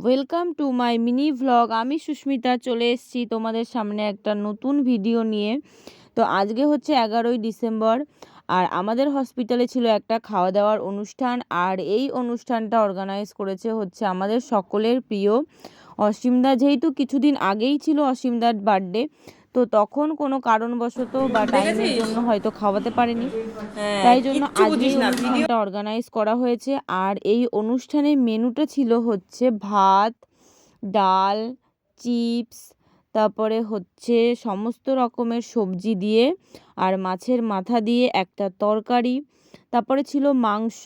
Welcome to my mini vlog. আমি সুস্মিতা চলে এসেছি তোমাদের সামনে একটা নতুন ভিডিও নিয়ে। তো আজকে হচ্ছে 11ই ডিসেম্বর, আর আমাদের হসপিটালে ছিল একটা খাওয়া দাওয়ার অনুষ্ঠান। আর এই অনুষ্ঠানটা অর্গানাইজ করেছে হচ্ছে আমাদের সকলের প্রিয় অসীমদা। যেহেতু কিছুদিন আগেই ছিল অসীমদার বার্থডে, তো তখন কোনো কারণবশত বা টাইমের জন্য হয়তো খাওয়াতে পারেনি, তাই জন্য আজকে এই অনুষ্ঠানটা অর্গানাইজ করা হয়েছে। আর এই অনুষ্ঠানের মেনুটা ছিল হচ্ছে ভাত, ডাল, চিপস, তারপরে হচ্ছে সমস্ত রকমের সবজি দিয়ে আর মাছের মাথা দিয়ে একটা তরকারি, তারপরে ছিল মাংস,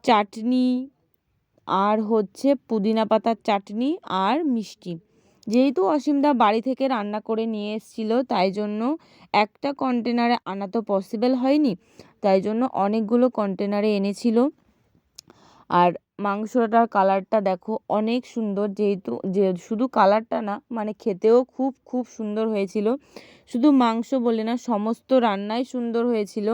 চাটনি, আর হচ্ছে পুদিনা পাতার চাটনি আর মিষ্টি। যেহেতু অসীমদা বাড়ি থেকে রান্না করে নিয়ে এসেছিল, তাই জন্য একটা কন্টেনারে আনা তো পসিবল হয়নি, তাই জন্য অনেকগুলো কন্টেনারে এনেছিল। আর মাংসটার কালারটা দেখো অনেক সুন্দর, যেহেতু যে শুধু কালারটা না, মানে খেতেও খুব খুব সুন্দর হয়েছিল। শুধু মাংস বলে না, সমস্ত রান্নাই সুন্দর হয়েছিল।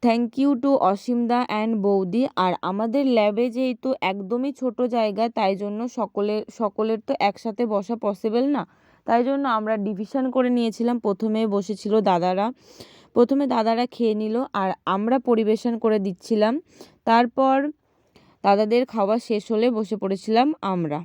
থ্যাংক ইউ টু অসীমদা অ্যান্ড বৌদি। আর আমাদের ল্যাবে যেহেতু একদমই ছোট জায়গা, তাই জন্য সকলের তো একসাথে বসা পসিবল না, তাই জন্য আমরা ডিভিশন করে নিয়েছিলাম। প্রথমে দাদারা খেয়ে নিল, আর আমরা পরিবেশন করে দিচ্ছিলাম। তারপর দাদাদের খাওয়া শেষ হলে বসে পড়েছিলাম আমরা।